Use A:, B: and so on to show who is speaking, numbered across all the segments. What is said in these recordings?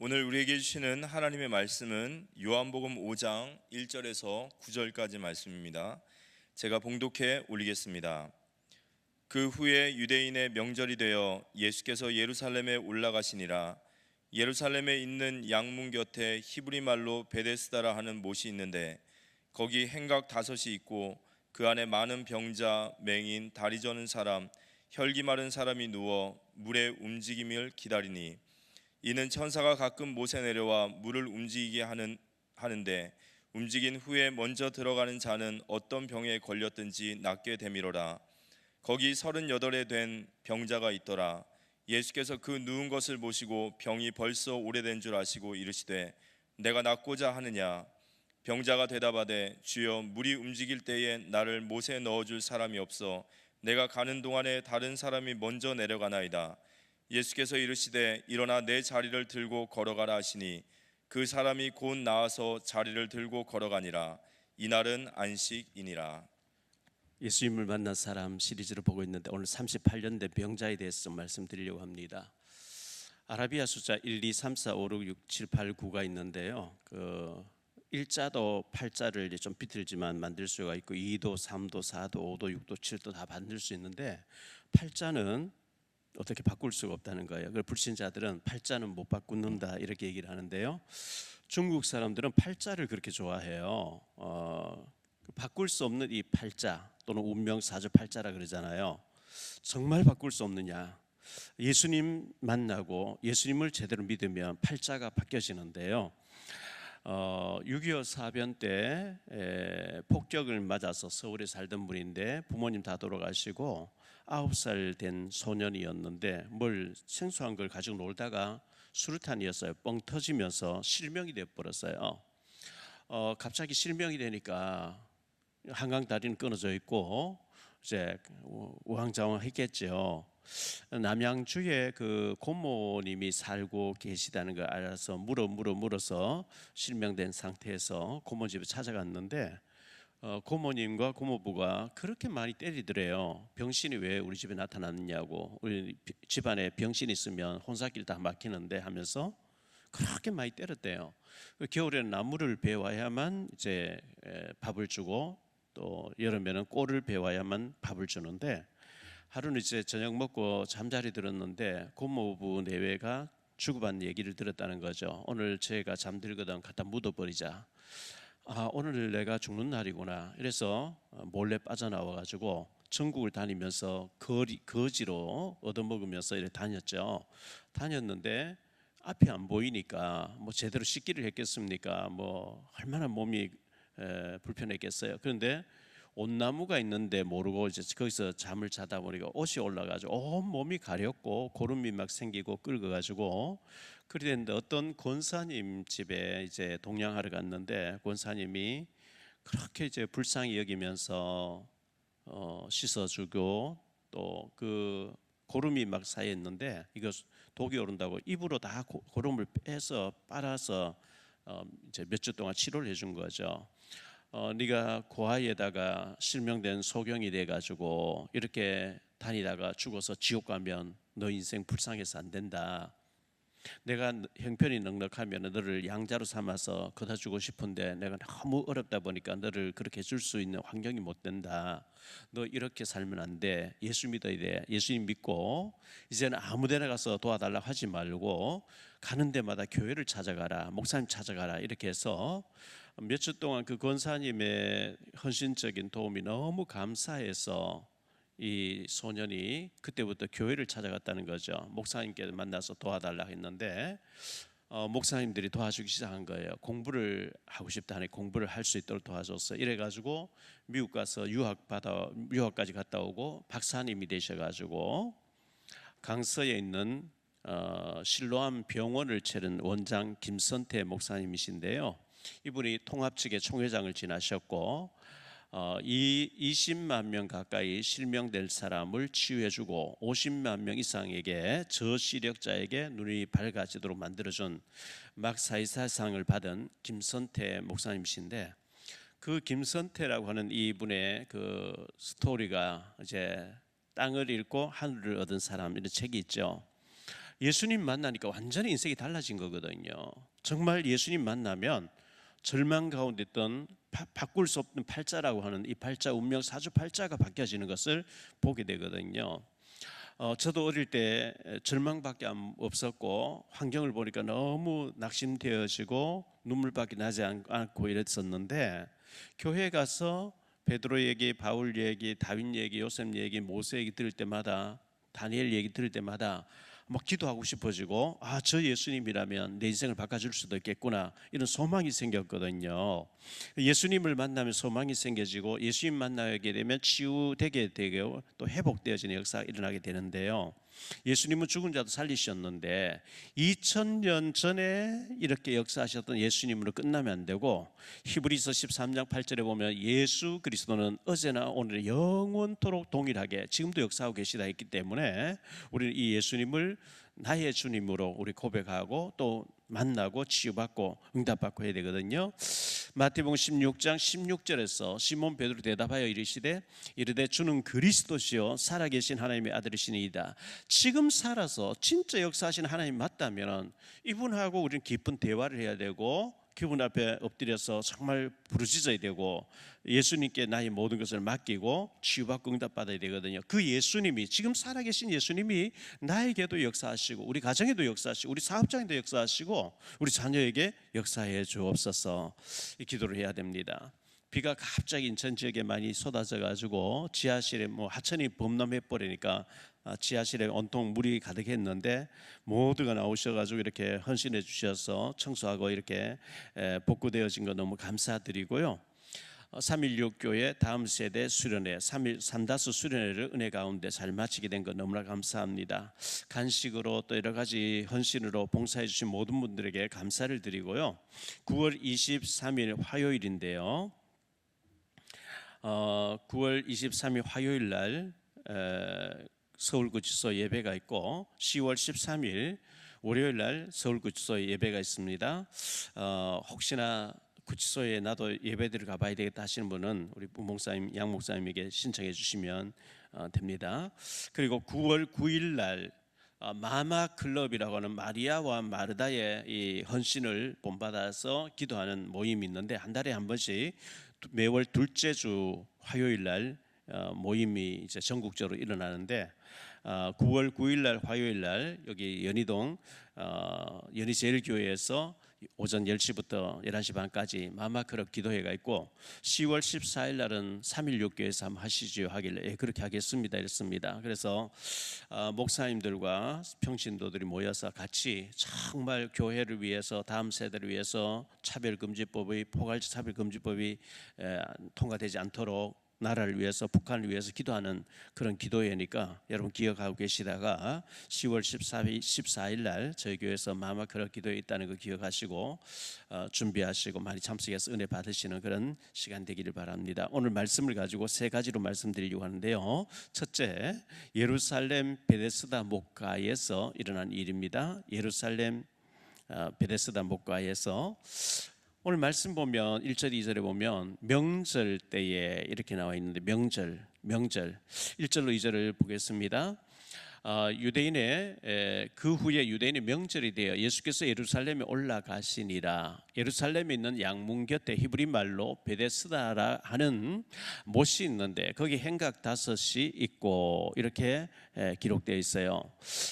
A: 오늘 우리에게 주시는 하나님의 말씀은 요한복음 5장 1절에서 9절까지 말씀입니다. 제가 봉독해 올리겠습니다. 그 후에 유대인의 명절이 되어 예수께서 예루살렘에 올라가시니라. 예루살렘에 있는 양문 곁에 히브리 말로 베데스다라 하는 못이 있는데 거기 행각 5이 있고 그 안에 많은 병자, 맹인, 다리 저는 사람, 혈기 마른 사람이 누워 물의 움직임을 기다리니 이는 천사가 가끔 못에 내려와 물을 움직이게 하는데 움직인 후에 먼저 들어가는 자는 어떤 병에 걸렸든지 낫게 되미로라. 거기 38에 된 병자가 있더라. 예수께서 그 누운 것을 보시고 병이 벌써 오래된 줄 아시고 이르시되 내가 낫고자 하느냐. 병자가 대답하되 주여 물이 움직일 때에 나를 못에 넣어줄 사람이 없어 내가 가는 동안에 다른 사람이 먼저 내려가나이다. 예수께서 이르시되 일어나 내 자리를 들고 걸어가라 하시니 그 사람이 곧 나와서 자리를 들고 걸어가니라. 이날은 안식이니라.
B: 예수님을 만난 사람 시리즈를 보고 있는데 오늘 38년 된 병자에 대해서 말씀드리려고 합니다. 아라비아 숫자 1, 2, 3, 4, 5, 6, 6, 7, 8, 9가 있는데요. 그 1자도 8자를 좀 비틀지만 만들 수가 있고 2도, 3도, 4도, 5도, 6도, 7도 다 만들 수 있는데 8자는 어떻게 바꿀 수가 없다는 거예요. 그래서 불신자들은 8자는 못 바꾼다 이렇게 얘기를 하는데요. 중국 사람들은 8자를 그렇게 좋아해요. 바꿀 수 없는 이 8자 또는 운명사주 8자라 그러잖아요. 정말 바꿀 수 없느냐? 예수님 만나고 예수님을 제대로 믿으면 8자가 바뀌어지는데요. 6.25 사변 때 폭격을 맞아서 서울에 살던 분인데 부모님 다 돌아가시고 9살 된 소년이었는데 뭘 생소한 걸 가지고 놀다가 수류탄이었어요. 뻥 터지면서 실명이 되어버렸어요. 갑자기 실명이 되니까 한강 다리는 끊어져 있고 이제 우왕좌왕했겠죠. 남양주에 그 고모님이 살고 계시다는 걸 알아서 물어서 실명된 상태에서 고모 집에 찾아갔는데 고모님과 고모부가 그렇게 많이 때리더래요. 병신이 왜 우리 집에 나타났냐고, 우리 집안에 병신이 있으면 혼사길 다 막히는데 하면서 그렇게 많이 때렸대요. 겨울에는 나무를 베와야만 이제 밥을 주고 또 여름에는 꼴을 베와야만 밥을 주는데 하루는 이제 저녁 먹고 잠자리 들었는데 고모부 내외가 주고받는 얘기를 들었다는 거죠. 오늘 제가 잠들거든 갖다 묻어버리자. 오늘 내가 죽는 날이구나. 이래서 몰래 빠져나와가지고 전국을 다니면서 거지로 얻어먹으면서 이렇게 다녔는데 앞이 안 보이니까 뭐 제대로 씻기를 했겠습니까? 뭐 얼마나 몸이 불편했겠어요. 그런데 온나무가 있는데 모르고 이제 거기서 잠을 자다 보니까 옷이 올라가지고 온 몸이 가렵고 고름이 막 생기고 끓어가지고 그랬는데 어떤 권사님 집에 이제 동양하러 갔는데 권사님이 그렇게 이제 불쌍히 여기면서 씻어주고 또 그 고름이 막 쌓였는데 이거 독이 오른다고 입으로 다 고름을 빼서 빨아서 이제 몇 주 동안 치료를 해준 거죠. 네가 고아에다가 실명된 소경이 돼가지고 이렇게 다니다가 죽어서 지옥 가면 너 인생 불쌍해서 안 된다. 내가 형편이 넉넉하면 너를 양자로 삼아서 거다 주고 싶은데 내가 너무 어렵다 보니까 너를 그렇게 해줄 수 있는 환경이 못 된다. 너 이렇게 살면 안 돼. 예수 믿어야 돼. 예수님 믿고 이제는 아무데나 가서 도와달라고 하지 말고 가는 데마다 교회를 찾아가라, 목사님 찾아가라 이렇게 해서 몇 주 동안 그 권사님의 헌신적인 도움이 너무 감사해서 이 소년이 그때부터 교회를 찾아갔다는 거죠. 목사님께 만나서 도와달라고 했는데 목사님들이 도와주기 시작한 거예요. 공부를 하고 싶다 하니 공부를 할 수 있도록 도와줬어. 이래가지고 미국 가서 유학까지 갔다 오고 박사님이 되셔가지고 강서에 있는 실로암 병원을 차린 원장 김선태 목사님이신데요. 이분이 통합 측의 총회장을 지나셨고 이 20만 명 가까이 실명될 사람을 치유해주고 50만 명 이상에게 저시력자에게 눈이 밝아지도록 만들어준 막사이사상을 받은 김선태 목사님이신데 그 김선태라고 하는 이분의 그 스토리가 이제 땅을 잃고 하늘을 얻은 사람 이런 책이 있죠. 예수님 만나니까 완전히 인생이 달라진 거거든요. 정말 예수님 만나면 절망 가운데 있던 바꿀 수 없는 팔자라고 하는 이 팔자, 운명 사주 팔자가 바뀌어지는 것을 보게 되거든요. 저도 어릴 때 절망밖에 없었고 환경을 보니까 너무 낙심되어지고 눈물밖에 나지 않고 이랬었는데, 교회 가서 베드로 얘기, 바울 얘기, 다윗 얘기, 요셉 얘기, 모세 얘기 들을 때마다, 다니엘 얘기 들을 때마다 막 기도하고 싶어지고, 저 예수님이라면 내 인생을 바꿔줄 수도 있겠구나, 이런 소망이 생겼거든요. 예수님을 만나면 소망이 생겨지고, 예수님 만나게 되면 치유되게 되고 또 회복되어지는 역사가 일어나게 되는데요. 예수님은 죽은 자도 살리셨는데 2000년 전에 이렇게 역사하셨던 예수님으로 끝나면 안 되고, 히브리서 13장 8절에 보면 예수 그리스도는 어제나 오늘 영원토록 동일하게 지금도 역사하고 계시다 했기 때문에, 우리는 이 예수님을 나의 주님으로 우리 고백하고 또 만나고 치유받고 응답받고 해야 되거든요. 마태복음 16장 16절에서 시몬 베드로 대답하여 이르시되 주는 그리스도시요 살아계신 하나님의 아들이시니이다. 지금 살아서 진짜 역사하신 하나님 맞다면 이분하고 우리는 깊은 대화를 해야 되고, 그분 앞에 엎드려서 정말 부르짖어야 되고, 예수님께 나의 모든 것을 맡기고 치유받고 응답받아야 되거든요. 그 예수님이, 지금 살아계신 예수님이 나에게도 역사하시고 우리 가정에도 역사하시고 우리 사업장에도 역사하시고 우리 자녀에게 역사해 주옵소서, 이 기도를 해야 됩니다. 비가 갑자기 인천 지역에 많이 쏟아져 가지고 지하실에 하천이 범람해 버리니까 지하실에 온통 물이 가득했는데, 모두가 나오셔가지고 이렇게 헌신해 주셔서 청소하고 이렇게 복구되어진 거 너무 감사드리고요. 316 교회 다음 세대 수련회, 3다수 수련회를 은혜 가운데 잘 마치게 된 거 너무나 감사합니다. 간식으로 또 여러 가지 헌신으로 봉사해 주신 모든 분들에게 감사를 드리고요. 9월 23일 화요일인데요. 9월 23일 화요일 날 서울구치소 예배가 있고, 10월 13일 월요일 날 서울구치소에 예배가 있습니다. 혹시나 구치소에 나도 예배드리러 가봐야 되겠다 하시는 분은 우리 부목사님, 양 목사님에게 신청해 주시면 됩니다. 그리고 9월 9일 날 마마 클럽이라고 하는 마리아와 마르다의 이 헌신을 본받아서 기도하는 모임이 있는데, 한 달에 한 번씩 매월 둘째 주 화요일 날 모임이 이제 전국적으로 일어나는데, 9월 9일 날 화요일 날 여기 연희동 연희제일교회에서 오전 10시부터 11시 반까지 마마클럽 기도회가 있고, 10월 14일 날은 316교회에서 한번 하시지요 하길래 그렇게 하겠습니다 이랬습니다. 그래서 목사님들과 평신도들이 모여서 같이 정말 교회를 위해서, 다음 세대를 위해서 차별금지법의 포괄적 차별금지법이 통과되지 않도록, 나라를 위해서, 북한을 위해서 기도하는 그런 기도회니까 여러분 기억하고 계시다가 10월 14일 날 저희 교회에서 마마클럽 기도회 있다는 거 기억하시고 준비하시고 많이 참석해서 은혜 받으시는 그런 시간 되기를 바랍니다. 오늘 말씀을 가지고 세 가지로 말씀드리려고 하는데요. 첫째, 예루살렘 베데스다 목가에서 일어난 일입니다. 예루살렘 베데스다 목가에서 오늘 말씀 보면 1절 2절에 보면 명절 때에 이렇게 나와 있는데, 명절 1절로 2절을 보겠습니다. 유대인의 그 후에 유대인의 명절이 되어 예수께서 예루살렘에 올라가시니라. 예루살렘에 있는 양문 곁에 히브리 말로 베데스다라 하는 못이 있는데 거기 행각 5이 있고, 이렇게 기록되어 있어요.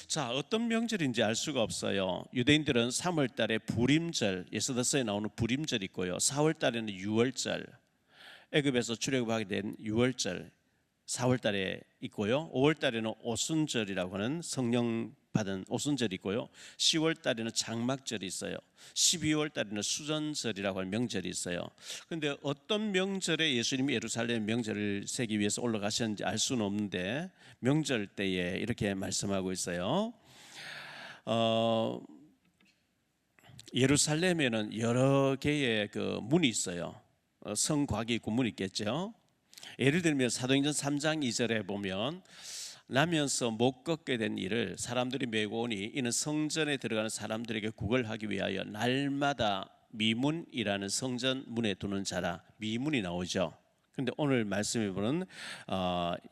B: 자, 어떤 명절인지 알 수가 없어요. 유대인들은 3월 달에 부림절, 예수더서에 나오는 부림절이 있고요. 4월 달에는 유월절, 애굽에서 출애굽하게 된 유월절 4월 달에 있고요. 5월 달에는 오순절이라고 하는 성령 받은 오순절이 있고요. 10월 달에는 장막절이 있어요. 12월 달에는 수전절이라고 하는 명절이 있어요. 그런데 어떤 명절에 예수님이 예루살렘 명절을 세기 위해서 올라가셨는지 알 수는 없는데, 명절 때에 이렇게 말씀하고 있어요. 예루살렘에는 여러 개의 그 문이 있어요. 성곽이 있고 문이 있겠죠. 예를 들면 사도행전 3장 2절에 보면, 나면서 못 걷게 된 이를 사람들이 메고 오니 이는 성전에 들어가는 사람들에게 구걸하기 위하여 날마다 미문이라는 성전 문에 두는 자라. 미문이 나오죠. 근데 오늘 말씀해 보는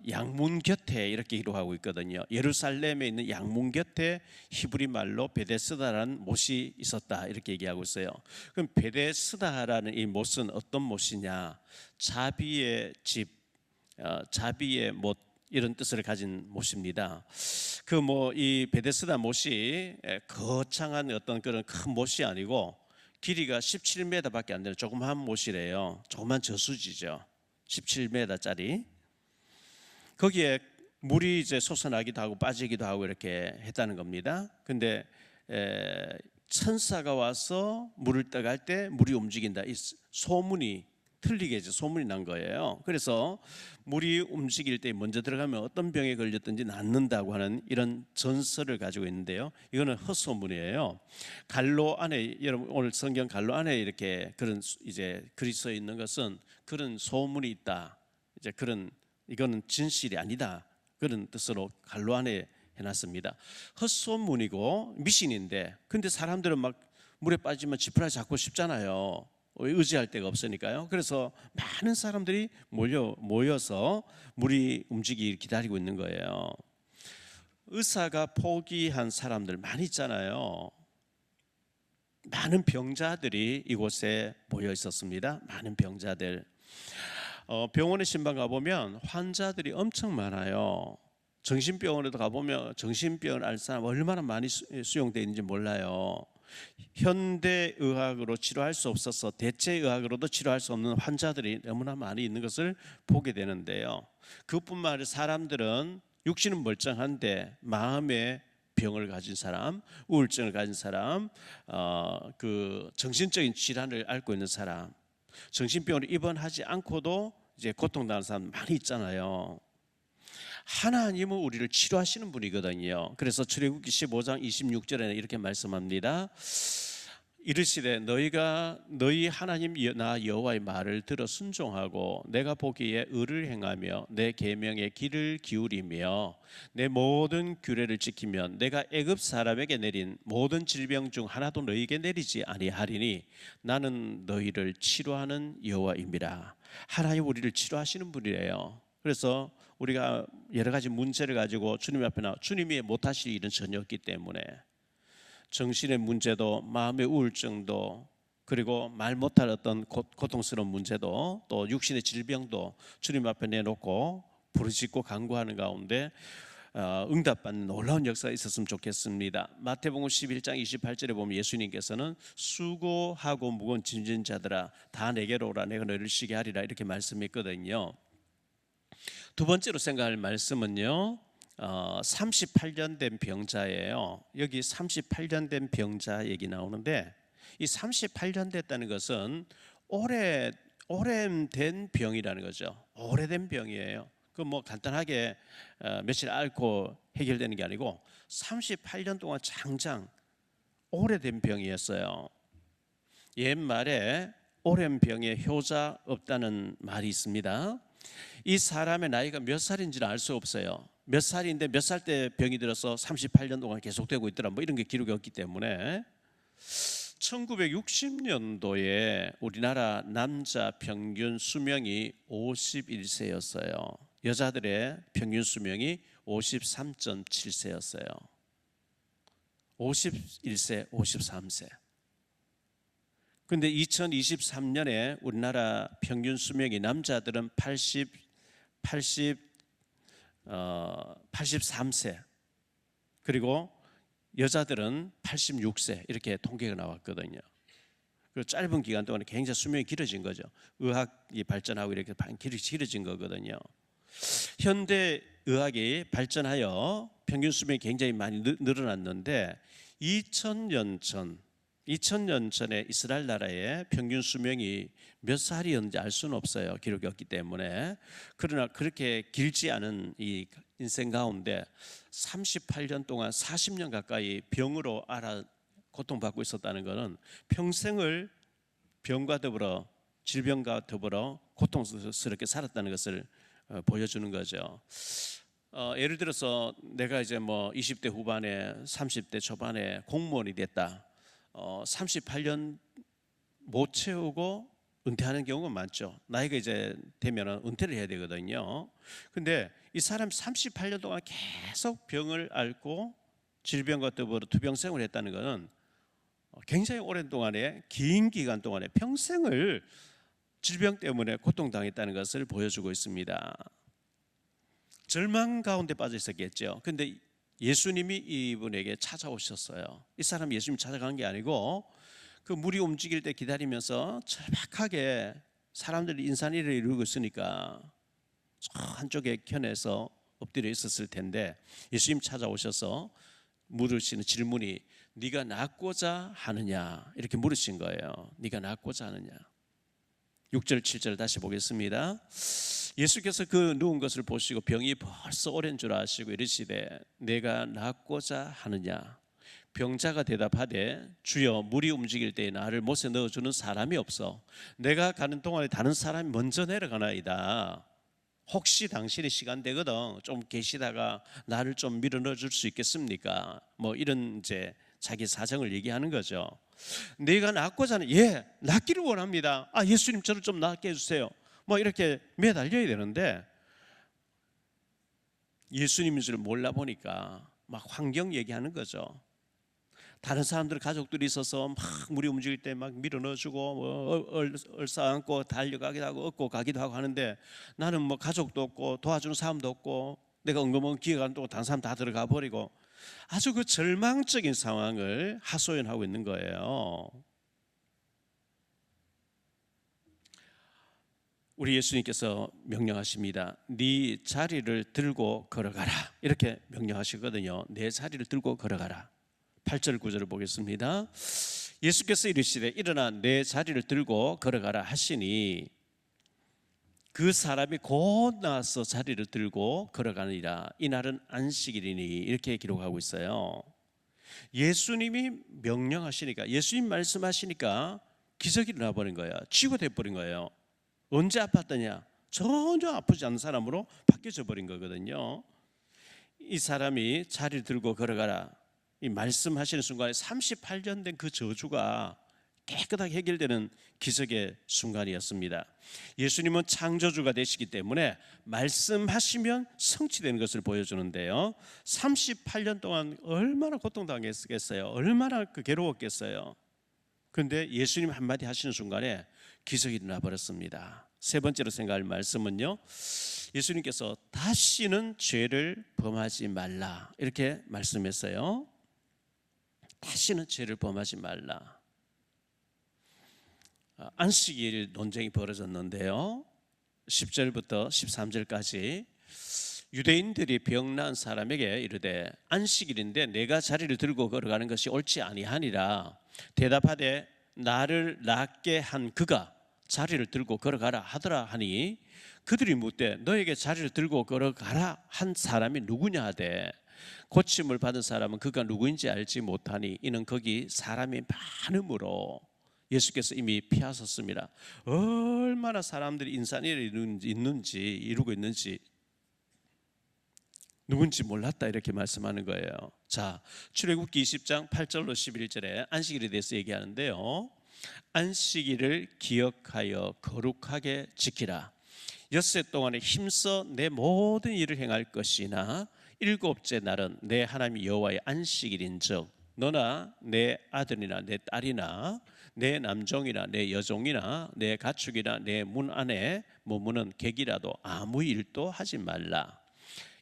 B: 양문 곁에 이렇게 기록하고 있거든요. 예루살렘에 있는 양문 곁에 히브리 말로 베데스다라는 못이 있었다 이렇게 얘기하고 있어요. 그럼 베데스다라는 이 못은 어떤 못이냐? 자비의 집, 자비의 못 이런 뜻을 가진 못입니다. 그 이 베데스다 못이 거창한 어떤 그런 큰 못이 아니고 길이가 17m밖에 안 되는 조그만 못이래요. 조그만 저수지죠. 17m짜리. 거기에 물이 이제 솟아나기도 하고 빠지기도 하고 이렇게 했다는 겁니다. 근데 천사가 와서 물을 떠갈 때 물이 움직인다. 이 소문이 틀리게 이제 소문이 난 거예요. 그래서 물이 움직일 때 먼저 들어가면 어떤 병에 걸렸든지 낫는다고 하는 이런 전설을 가지고 있는데요. 이거는 헛소문이에요. 갈로 안에, 여러분 오늘 성경 갈로 안에 이렇게 그런 이제 글이 써 있는 것은 그런 소문이 있다. 이제 그런 이거는 진실이 아니다. 그런 뜻으로 갈로 안에 해놨습니다. 헛소문이고 미신인데, 근데 사람들은 막 물에 빠지면 지푸라기 잡고 싶잖아요. 의지할 데가 없으니까요. 그래서 많은 사람들이 모여서 물이 움직이기 기다리고 있는 거예요. 의사가 포기한 사람들 많이 있잖아요. 많은 병자들이 이곳에 모여 있었습니다. 많은 병자들. 병원에 신방 가보면 환자들이 엄청 많아요. 정신병원에도 가보면 정신병을 앓는 사람 얼마나 많이 수용되어 있는지 몰라요. 현대의학으로 치료할 수 없어서 대체의학으로도 치료할 수 없는 환자들이 너무나 많이 있는 것을 보게 되는데요. 그뿐만 아니라 사람들은 육신은 멀쩡한데 마음의 병을 가진 사람, 우울증을 가진 사람, 그 정신적인 질환을 앓고 있는 사람, 정신병원에 입원하지 않고도 이제 고통당하는 사람 많이 있잖아요. 하나님은 우리를 치료하시는 분이거든요. 그래서 출애굽기 15장 26절에 이렇게 말씀합니다. 이르시되 너희가 너희 하나님 나 여호와의 말을 들어 순종하고 내가 보기에 의를 행하며 내 계명의 길을 기울이며 내 모든 규례를 지키면 내가 애굽 사람에게 내린 모든 질병 중 하나도 너희에게 내리지 아니하리니 나는 너희를 치료하는 여호와임이라. 하나님 우리를 치료하시는 분이래요. 그래서 우리가 여러 가지 문제를 가지고 주님 앞에 나와 주님이 못하실 일은 전혀 없기 때문에 정신의 문제도 마음의 우울증도 그리고 말 못할 어떤 고통스러운 문제도 또 육신의 질병도 주님 앞에 내놓고 부르짖고 간구하는 가운데 응답받는 놀라운 역사가 있었으면 좋겠습니다. 마태복음 11장 28절에 보면 예수님께서는 수고하고 무거운 짐진 자들아 다 내게로 오라 내가 너희를 쉬게 하리라 이렇게 말씀했거든요. 두 번째로 생각할 말씀은요 38년 된 병자예요. 여기 38년 된 병자 얘기 나오는데 이 38년 됐다는 것은 오래된 병이라는 거죠. 오래된 병이에요. 그 간단하게 며칠 앓고 해결되는 게 아니고 38년 동안 장장 오래된 병이었어요. 옛말에 오랜 병에 효자 없다는 말이 있습니다. 이 사람의 나이가 몇 살인지는 알 수 없어요. 몇 살인데 몇 살 때 병이 들어서 38년 동안 계속되고 있더라 이런 게 기록이 없기 때문에 1960년도에 우리나라 남자 평균 수명이 51세였어요. 여자들의 평균 수명이 53.7세였어요. 51세, 53세. 근데 2023년에 우리나라 평균 수명이 남자들은 83세 그리고 여자들은 86세 이렇게 통계가 나왔거든요. 그 짧은 기간 동안에 굉장히 수명이 길어진 거죠. 의학이 발전하고 이렇게 길어진 거거든요. 현대 의학이 발전하여 평균 수명이 굉장히 많이 늘어났는데 2000년 전에 이스라엘 나라의 평균 수명이 몇 살이었는지 알 수는 없어요. 기록이 없기 때문에. 그러나 그렇게 길지 않은 이 인생 가운데 38년 동안 40년 가까이 병으로 고통받고 있었다는 것은 평생을 병과 더불어 질병과 더불어 고통스럽게 살았다는 것을 보여주는 거죠. 예를 들어서 내가 이제 20대 후반에 30대 초반에 공무원이 됐다. 38년 못 채우고 은퇴하는 경우가 많죠. 나이가 이제 되면 은퇴를 해야 되거든요. 근데 이 사람 38년 동안 계속 병을 앓고 질병과 더불어 투병생활을 했다는 것은 굉장히 오랜 동안에, 긴 기간 동안에 평생을 질병 때문에 고통당했다는 것을 보여주고 있습니다. 절망 가운데 빠져 있었겠죠. 근데 예수님이 이분에게 찾아오셨어요. 이 사람 예수님 찾아간 게 아니고 그 물이 움직일 때 기다리면서 절박하게 사람들이 인산일을 이루고 있으니까 저 한쪽에 견해서 엎드려 있었을 텐데 예수님 찾아오셔서 물으시는 질문이 네가 낫고자 하느냐 이렇게 물으신 거예요. 네가 낫고자 하느냐. 6절 7절 다시 보겠습니다. 예수께서 그 누운 것을 보시고 병이 벌써 오랜 줄 아시고 이르시되 내가 낫고자 하느냐. 병자가 대답하되 주여 물이 움직일 때에 나를 못에 넣어주는 사람이 없어 내가 가는 동안에 다른 사람이 먼저 내려가나이다. 혹시 당신이 시간 되거든 좀 계시다가 나를 좀 밀어 넣어 줄 수 있겠습니까? 뭐 이런 이제 자기 사정을 얘기하는 거죠. 내가 낫고자 하는 예 낫기를 원합니다. 아 예수님 저를 좀 낫게 해주세요. 뭐 이렇게 매달려야 되는데 예수님인 줄 몰라 보니까 막 환경 얘기하는 거죠. 다른 사람들 가족들이 있어서 막 물이 움직일 때 막 밀어 넣어주고 뭐 얼싸안고 달려가기도 하고 업고 가기도 하고 하는데 나는 뭐 가족도 없고 도와주는 사람도 없고 내가 은근한 기회가 안 되고 다른 사람 다 들어가 버리고 아주 그 절망적인 상황을 하소연하고 있는 거예요. 우리 예수님께서 명령하십니다. 네 자리를 들고 걸어가라 이렇게 명령하시거든요. 내 자리를 들고 걸어가라. 8절 9절을 보겠습니다. 예수께서 이르시되 일어나 내 자리를 들고 걸어가라 하시니 그 사람이 곧 나와서 자리를 들고 걸어가느니라. 이날은 안식일이니 이렇게 기록하고 있어요. 예수님이 명령하시니까 예수님 말씀하시니까 기적이 일어나 버린 거예요. 치유돼 버린 거예요. 언제 아팠더냐? 전혀 아프지 않은 사람으로 바뀌어져 버린 거거든요. 이 사람이 자리를 들고 걸어가라 이 말씀하시는 순간에 38년 된 그 저주가 깨끗하게 해결되는 기적의 순간이었습니다. 예수님은 창조주가 되시기 때문에 말씀하시면 성취되는 것을 보여주는데요. 38년 동안 얼마나 고통당했겠어요. 얼마나 괴로웠겠어요. 그런데 예수님 한마디 하시는 순간에 기적이 일어나 버렸습니다. 세 번째로 생각할 말씀은요. 예수님께서 다시는 죄를 범하지 말라 이렇게 말씀했어요. 다시는 죄를 범하지 말라. 안식일 논쟁이 벌어졌는데요. 10절부터 13절까지 유대인들이 병난 사람에게 이르되 안식일인데 내가 자리를 들고 걸어가는 것이 옳지 아니하니라. 대답하되 나를 낫게 한 그가 자리를 들고 걸어가라 하더라 하니 그들이 묻되 너에게 자리를 들고 걸어가라 한 사람이 누구냐 하되 고침을 받은 사람은 그가 누구인지 알지 못하니 이는 거기 사람이 많음으로 예수께서 이미 피하셨습니다. 얼마나 사람들이 인산일을 이루고 있는지 누군지 몰랐다 이렇게 말씀하는 거예요. 자, 출애굽기 20장 8절로 11절에 안식일에 대해서 얘기하는데요. 안식일을 기억하여 거룩하게 지키라. 엿새 동안에 힘써 내 모든 일을 행할 것이나 일곱째 날은 내 하나님 여호와의 안식일인즉 너나 내 아들이나 내 딸이나 내 남종이나 내 여종이나 내 가축이나 내 문 안에 머무는 객이라도 아무 일도 하지 말라.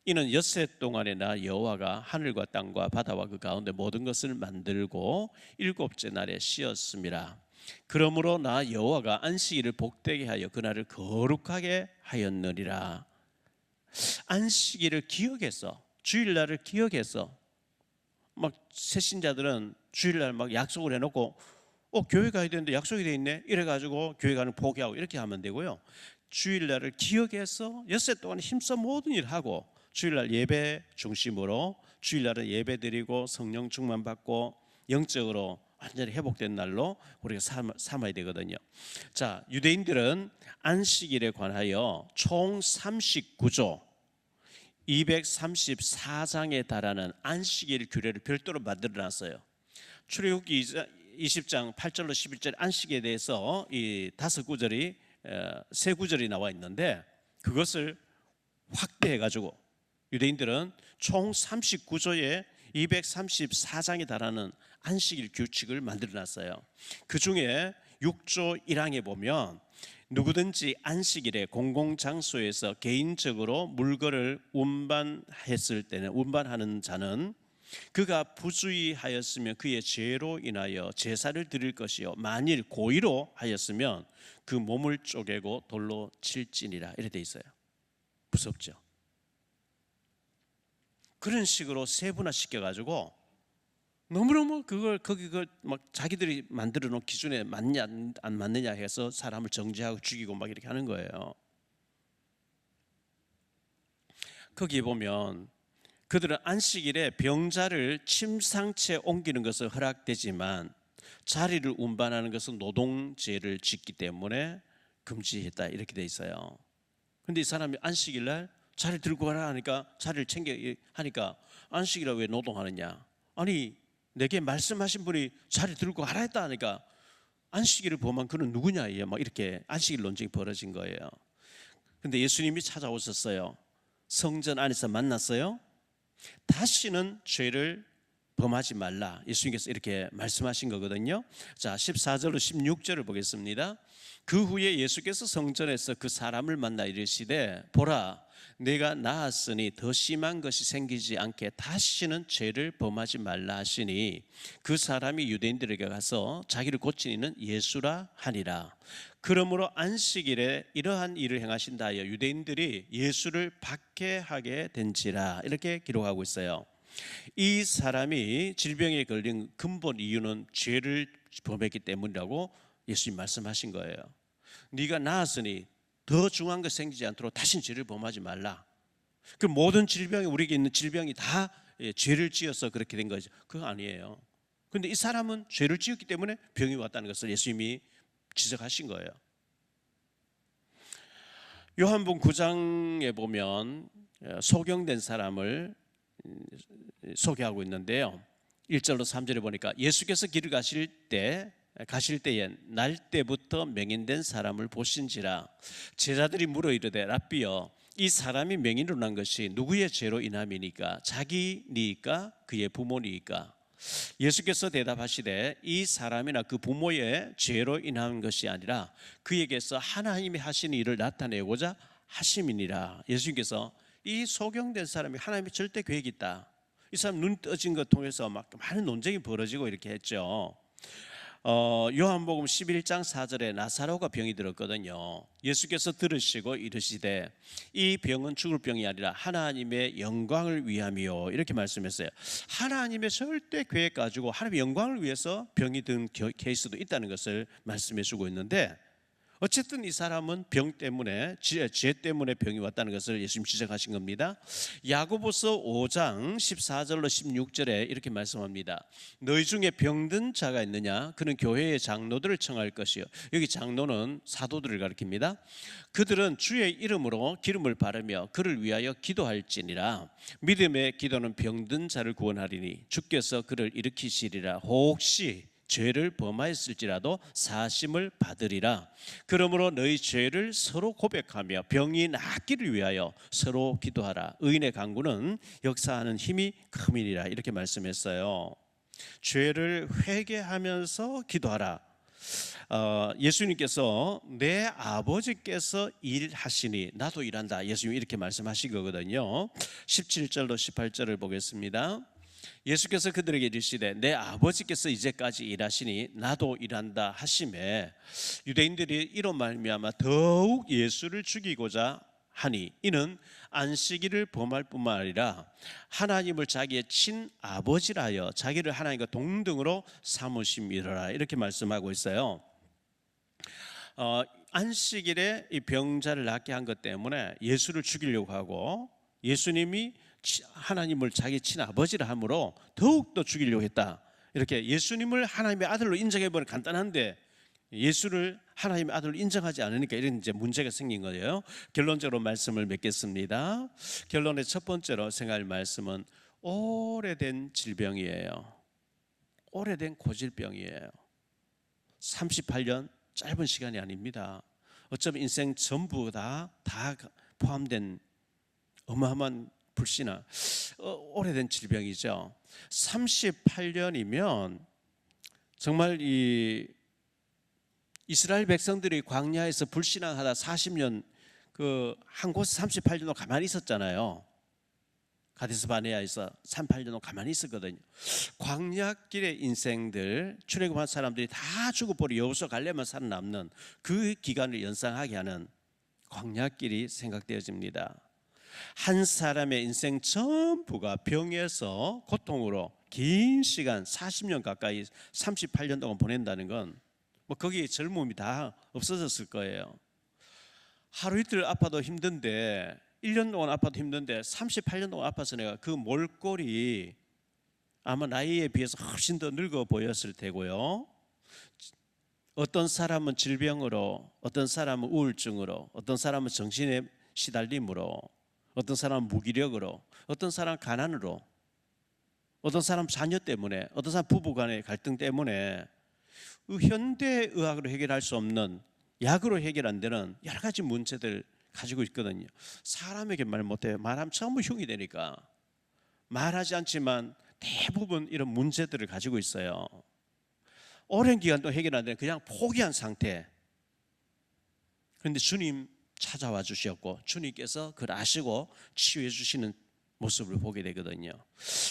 B: 이는 엿새 동안에 나 여호와가 하늘과 땅과 바다와 그 가운데 모든 것을 만들고 일곱째 날에 쉬었음이라. 그러므로 나 여호와가 안식일을 복되게 하여 그날을 거룩하게 하였느니라. 안식일을 기억해서 주일날을 기억해서 막 새신자들은 주일날 막 약속을 해놓고 교회 가야 되는데 약속이 돼 있네 이래가지고 교회 가는 포기하고 이렇게 하면 되고요. 주일날을 기억해서 엿새 동안 힘써 모든 일을 하고 주일날 예배 중심으로 주일날은 예배 드리고 성령 충만 받고 영적으로 완전히 회복된 날로 우리가 삼아야 되거든요. 자, 유대인들은 안식일에 관하여 총 39조 234장에 달하는 안식일 규례를 별도로 만들어놨어요. 출애굽기 20장 8절로 11절 안식에 대해서 이 5구절이 세 구절이 나와 있는데 그것을 확대해 가지고 유대인들은 총 39조에 234장에 달하는 안식일 규칙을 만들어 놨어요. 그 중에 6조 1항에 보면 누구든지 안식일에 공공장소에서 개인적으로 물건을 운반했을 때는 운반하는 자는 그가 부주의하였으면 그의 죄로 인하여 제사를 드릴 것이요 만일 고의로 하였으면 그 몸을 쪼개고 돌로 칠지니라 이렇게 돼 있어요. 무섭죠? 그런 식으로 세분화시켜 가지고 너무너무 그걸 막 자기들이 만들어 놓은 기준에 맞냐 안 맞느냐 해서 사람을 정죄하고 죽이고 막 이렇게 하는 거예요. 거기에 보면 그들은 안식일에 병자를 침상채 옮기는 것은 허락되지만 자리를 운반하는 것은 노동죄를 짓기 때문에 금지했다 이렇게 돼 있어요. 근데 이 사람이 안식일 날 자리를 들고 가라 하니까 자리를 챙겨 하니까 안식일에 왜 노동하느냐? 아니 내게 말씀하신 분이 자리 들고 가라 했다 하니까 안식일을 범한 그는 누구냐 막 이렇게 안식일 논쟁이 벌어진 거예요. 근데 예수님이 찾아오셨어요. 성전 안에서 만났어요. 다시는 죄를 범하지 말라 예수님께서 이렇게 말씀하신 거거든요. 자 14절로 16절을 보겠습니다. 그 후에 예수께서 성전에서 그 사람을 만나 이르시되 보라 내가 나았으니 더 심한 것이 생기지 않게 다시는 죄를 범하지 말라 하시니 그 사람이 유대인들에게 가서 자기를 고친 이는 예수라 하니라. 그러므로 안식일에 이러한 일을 행하신다 하여 유대인들이 예수를 박해하게 된지라 이렇게 기록하고 있어요. 이 사람이 질병에 걸린 근본 이유는 죄를 범했기 때문이라고 예수님 말씀하신 거예요. 네가 나았으니 더 중요한 것 생기지 않도록 다시는 죄를 범하지 말라. 그 모든 질병이 우리에게 있는 질병이 다 죄를 지어서 그렇게 된 거죠. 그거 아니에요. 그런데 이 사람은 죄를 지었기 때문에 병이 왔다는 것을 예수님이 지적하신 거예요. 요한복음 9장에 보면 소경된 사람을 소개하고 있는데요. 1절로 3절에 보니까 예수께서 길을 가실 때에 날 때부터 맹인된 사람을 보신지라 제자들이 물어 이르되 랍비여 이 사람이 맹인으로 난 것이 누구의 죄로 인함이니까 자기니까 그의 부모니까 예수께서 대답하시되 이 사람이나 그 부모의 죄로 인한 것이 아니라 그에게서 하나님이 하신 일을 나타내고자 하심이니라. 예수님께서 이 소경된 사람이 하나님의 절대 계획이 있다. 이 사람 눈 떠진 것 통해서 막 많은 논쟁이 벌어지고 이렇게 했죠. 요한복음 11장 4절에 나사로가 병이 들었거든요. 예수께서 들으시고 이르시되 이 병은 죽을 병이 아니라 하나님의 영광을 위함이요 이렇게 말씀했어요. 하나님의 절대 계획 가지고 하나님의 영광을 위해서 병이 든 케이스도 있다는 것을 말씀해 주고 있는데 어쨌든 이 사람은 병 때문에 죄 때문에 병이 왔다는 것을 예수님 지적하신 겁니다. 야고보서 5장 14절로 16절에 이렇게 말씀합니다. 너희 중에 병든 자가 있느냐? 그는 교회의 장로들을 청할 것이요. 여기 장로는 사도들을 가리킵니다. 그들은 주의 이름으로 기름을 바르며 그를 위하여 기도할지니라. 믿음의 기도는 병든 자를 구원하리니 주께서 그를 일으키시리라. 혹시 죄를 범하였을지라도 사심을 받으리라. 그러므로 너희 죄를 서로 고백하며 병이 낫기를 위하여 서로 기도하라. 의인의 간구는 역사하는 힘이 큼이니라. 이렇게 말씀했어요. 죄를 회개하면서 기도하라. 예수님께서 내 아버지께서 일하시니 나도 일한다. 예수님이 이렇게 말씀하신 거거든요. 17절로 18절을 보겠습니다. 예수께서 그들에게 이르시되 내 아버지께서 이제까지 일하시니 나도 일한다 하심에 유대인들이 이로 말미암아 더욱 예수를 죽이고자 하니 이는 안식일을 범할 뿐만 아니라 하나님을 자기의 친아버지라 하여 자기를 하나님과 동등으로 삼으심이라 이렇게 말씀하고 있어요. 안식일에 이 병자를 낫게 한 것 때문에 예수를 죽이려고 하고 예수님이 하나님을 자기 친아버지라 함으로 더욱더 죽이려고 했다. 이렇게 예수님을 하나님의 아들로 인정해버리면 간단한데 예수를 하나님의 아들로 인정하지 않으니까 이런 이제 문제가 생긴 거예요. 결론적으로 말씀을 맺겠습니다. 결론의 첫 번째로 생각할 말씀은 오래된 질병이에요. 오래된 고질병이에요. 38년 짧은 시간이 아닙니다. 어쩌면 인생 전부 다 포함된 어마어마한 불신앙, 오래된 질병이죠. 38년이면 정말 이 이스라엘 백성들이 광야에서 불신앙하다 40년 한 곳에 38년도 가만히 있었잖아요. 가데스 바네아에서 38년도 가만히 있었거든요. 광야길의 인생들, 출애굽한 사람들이 다 죽어버려 여호수아 갈렙만 살아남는 그 기간을 연상하게 하는 광야길이 생각되어집니다. 한 사람의 인생 전부가 병에서 고통으로 긴 시간 40년 가까이 38년 동안 보낸다는 건 뭐 거기에 젊음이 다 없어졌을 거예요. 하루 이틀 아파도 힘든데 1년 동안 아파도 힘든데 38년 동안 아파서 내가 그 몰골이 아마 나이에 비해서 훨씬 더 늙어 보였을 테고요. 어떤 사람은 질병으로, 어떤 사람은 우울증으로, 어떤 사람은 정신의 시달림으로, 어떤 사람은 무기력으로, 어떤 사람은 가난으로, 어떤 사람은 자녀 때문에, 어떤 사람은 부부 간의 갈등 때문에 현대 의학으로 해결할 수 없는, 약으로 해결 안 되는 여러 가지 문제들 가지고 있거든요. 사람에게 말 못해요. 말하면 전부 흉이 되니까. 말하지 않지만 대부분 이런 문제들을 가지고 있어요. 오랜 기간 동안 해결 안 되는 그냥 포기한 상태. 그런데 주님 찾아와 주셨고 주님께서 그걸 아시고 치유해 주시는 모습을 보게 되거든요.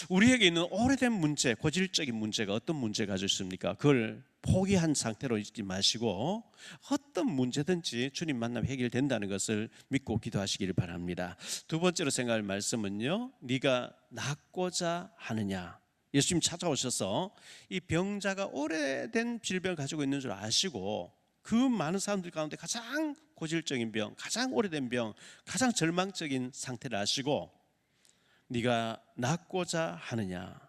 B: 우리에게 있는 오래된 문제, 고질적인 문제가 어떤 문제가 가지고 있습니까? 그걸 포기한 상태로 있지 마시고 어떤 문제든지 주님 만나면 해결된다는 것을 믿고 기도하시기를 바랍니다. 두 번째로 생각할 말씀은요, 네가 낫고자 하느냐. 예수님 찾아오셔서 이 병자가 오래된 질병을 가지고 있는 줄 아시고 그 많은 사람들 가운데 가장 고질적인 병, 가장 오래된 병, 가장 절망적인 상태를 아시고 네가 낫고자 하느냐.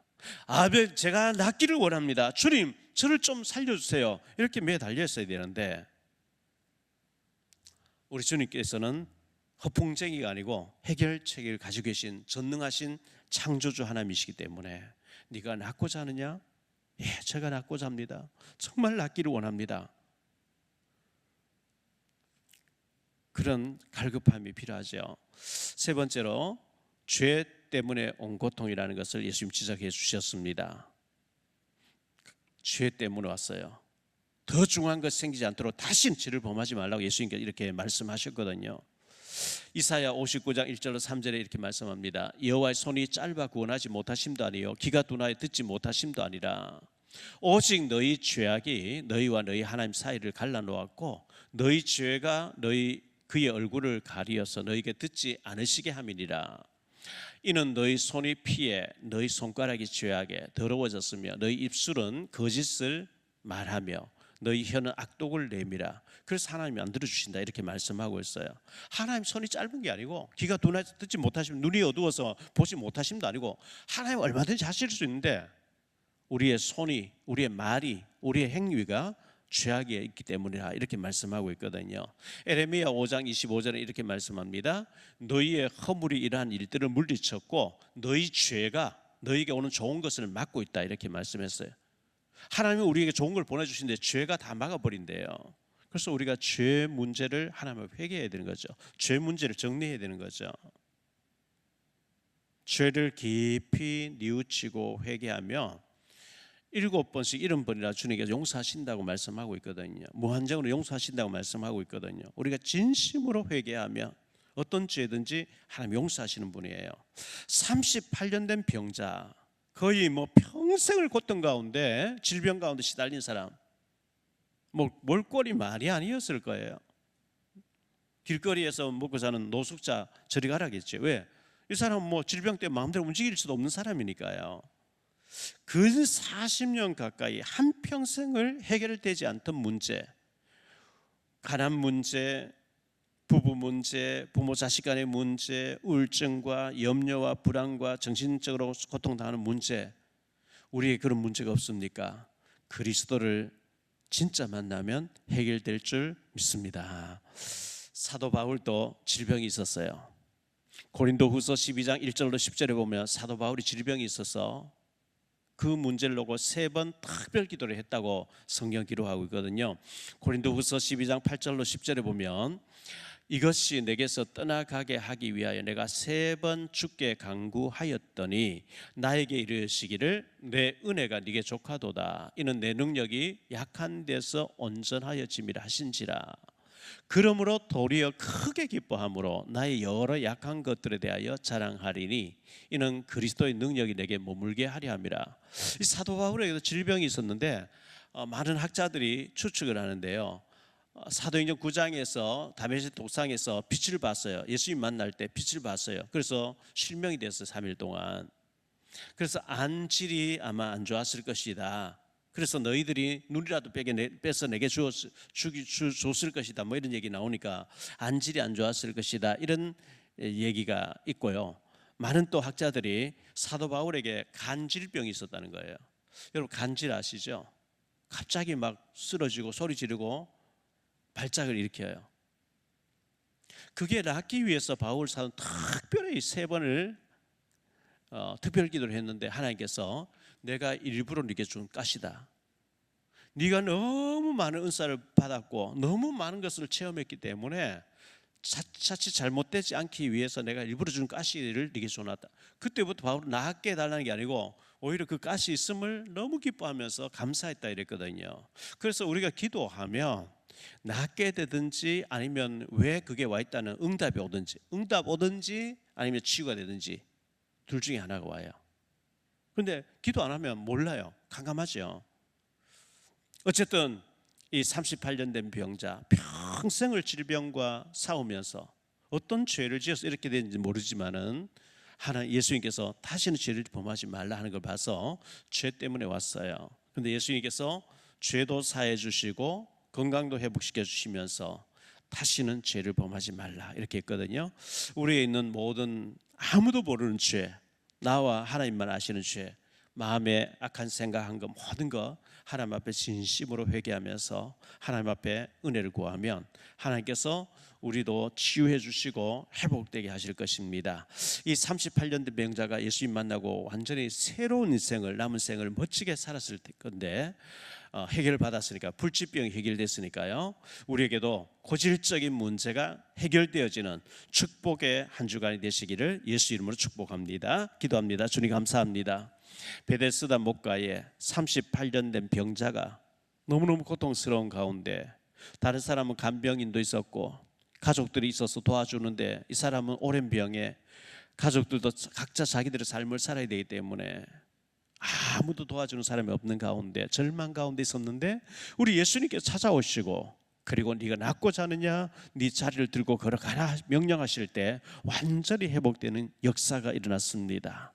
B: 아벨, 제가 낫기를 원합니다. 주님, 저를 좀 살려주세요. 이렇게 매달려 있어야 되는데 우리 주님께서는 허풍쟁이가 아니고 해결책을 가지고 계신 전능하신 창조주 하나님이시기 때문에 네가 낫고자 하느냐? 예, 제가 낫고자 합니다. 정말 낫기를 원합니다. 그런 갈급함이 필요하죠. 세 번째로 죄 때문에 온 고통이라는 것을 예수님 지적해 주셨습니다. 죄 때문에 왔어요. 더 중요한 것 생기지 않도록 다시는 죄를 범하지 말라고 예수님께서 이렇게 말씀하셨거든요. 이사야 59장 1절로 3절에 이렇게 말씀합니다. 여호와의 손이 짧아 구원하지 못하심도 아니요 귀가 둔하여 듣지 못하심도 아니라 오직 너희 죄악이 너희와 너희 하나님 사이를 갈라놓았고 너희 죄가 그의 얼굴을 가리어서 너희에게 듣지 않으시게 함이니라. 이는 너희 손이 피해 너희 손가락이 죄악에 더러워졌으며 너희 입술은 거짓을 말하며 너희 혀는 악독을 내밀어. 그래서 하나님이 안 들어주신다 이렇게 말씀하고 있어요. 하나님 손이 짧은 게 아니고 귀가 둔해서 듣지 못하시면 눈이 어두워서 보지 못하심도 아니고 하나님 얼마든지 하실 수 있는데 우리의 손이, 우리의 말이, 우리의 행위가 죄악에 있기 때문이라 이렇게 말씀하고 있거든요. 에레미야 5장 25절에 이렇게 말씀합니다. 너희의 허물이 이러한 일들을 물리쳤고 너희 죄가 너희에게 오는 좋은 것을 막고 있다 이렇게 말씀했어요. 하나님이 우리에게 좋은 걸 보내주시는데 죄가 다 막아버린대요. 그래서 우리가 죄 문제를 하나님 앞에 회개해야 되는 거죠. 죄 문제를 정리해야 되는 거죠. 죄를 깊이 뉘우치고 회개하며 7번씩 70번이나 주님께서 용서하신다고 말씀하고 있거든요. 무한정으로 용서하신다고 말씀하고 있거든요. 우리가 진심으로 회개하며 어떤 죄든지 하나님 용서하시는 분이에요. 38년 된 병자, 거의 뭐 평생을 고통 가운데 질병 가운데 시달린 사람, 뭐 몰골이 말이 아니었을 거예요. 길거리에서 먹고 사는 노숙자 저리 가라겠죠. 왜? 이 사람은 뭐 질병 때문에 마음대로 움직일 수도 없는 사람이니까요. 그 40년 가까이 한평생을 해결되지 않던 문제, 가난 문제, 부부 문제, 부모 자식 간의 문제, 우울증과 염려와 불안과 정신적으로 고통당하는 문제, 우리에게 그런 문제가 없습니까? 그리스도를 진짜 만나면 해결될 줄 믿습니다. 사도 바울도 질병이 있었어요. 고린도후서 12장 1절로 10절에 보면 사도 바울이 질병이 있어서 그 문제를 놓고 3번 특별 기도를 했다고 성경 기록하고 있거든요. 고린도후서 12장 8절로 10절에 보면 이것이 내게서 떠나가게 하기 위하여 내가 3번 주께 간구하였더니 나에게 이르시기를 내 은혜가 네게 족하도다. 이는 내 능력이 약한 데서 온전하여짐이라 하신지라. 그러므로 도리어 크게 기뻐함으로 나의 여러 약한 것들에 대하여 자랑하리니 이는 그리스도의 능력이 내게 머물게 하려 함이라. 이 사도 바울에게도 질병이 있었는데 많은 학자들이 추측을 하는데요. 사도행전 9장에서 다메섹 독상에서 빛을 봤어요. 예수님 만날 때 빛을 봤어요. 그래서 실명이 됐어요. 3일 동안. 그래서 안질이 아마 안 좋았을 것이다. 그래서 너희들이 눈이라도 빼서 내게 줬을 것이다. 뭐 이런 얘기 나오니까 안질이 안 좋았을 것이다. 이런 얘기가 있고요. 많은 또 학자들이 사도 바울에게 간질병이 있었다는 거예요. 여러분 간질 아시죠? 갑자기 막 쓰러지고 소리 지르고 발작을 일으켜요. 그게 낫기 위해서 바울 사도는 특별히 3번을 특별 기도를 했는데 하나님께서 내가 일부러 네게 준 가시다. 네가 너무 많은 은사를 받았고 너무 많은 것을 체험했기 때문에 자칫 잘못되지 않기 위해서 내가 일부러 준 가시를 네게 줘놨다. 그때부터 바울은 낫게 해달라는 게 아니고 오히려 그 가시 있음을 너무 기뻐하면서 감사했다 이랬거든요. 그래서 우리가 기도하면 낫게 되든지 아니면 왜 그게 와 있다는 응답이 오든지 아니면 치유가 되든지 둘 중에 하나가 와요. 그런데 기도 안 하면 몰라요. 깜깜하죠. 어쨌든 이 38년 된 병자 평생을 질병과 싸우면서 어떤 죄를 지어서 이렇게 됐는지 모르지만은 하나님 예수님께서 다시는 죄를 범하지 말라 하는 걸 봐서 죄 때문에 왔어요. 그런데 예수님께서 죄도 사해 주시고 건강도 회복시켜 주시면서 다시는 죄를 범하지 말라 이렇게 했거든요. 우리에 있는 모든 아무도 모르는 죄, 나와 하나님만 아시는 죄, 마음에 악한 생각한 거 모든 거 하나님 앞에 진심으로 회개하면서 하나님 앞에 은혜를 구하면 하나님께서 우리도 치유해 주시고 회복되게 하실 것입니다. 이 38년 된 병자가 예수님 만나고 완전히 새로운 인생을 남은 생을 멋지게 살았을 건데 해결을 받았으니까 불치병이 해결됐으니까요. 우리에게도 고질적인 문제가 해결되어지는 축복의 한 주간이 되시기를 예수 이름으로 축복합니다. 기도합니다. 주님 감사합니다. 베데스다 목가에 38년 된 병자가 너무너무 고통스러운 가운데 다른 사람은 간병인도 있었고 가족들이 있어서 도와주는데 이 사람은 오랜 병에 가족들도 각자 자기들의 삶을 살아야 되기 때문에 아무도 도와주는 사람이 없는 가운데 절망 가운데 있었는데 우리 예수님께서 찾아오시고 그리고 네가 낫고자 하느냐 네 자리를 들고 걸어가라 명령하실 때 완전히 회복되는 역사가 일어났습니다.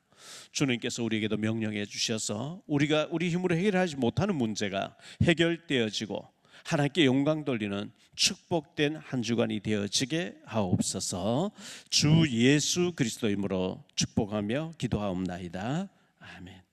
B: 주님께서 우리에게도 명령해 주셔서 우리가 우리 힘으로 해결하지 못하는 문제가 해결되어지고 하나님께 영광 돌리는 축복된 한 주간이 되어지게 하옵소서. 주 예수 그리스도 이름으로 축복하며 기도하옵나이다. 아멘.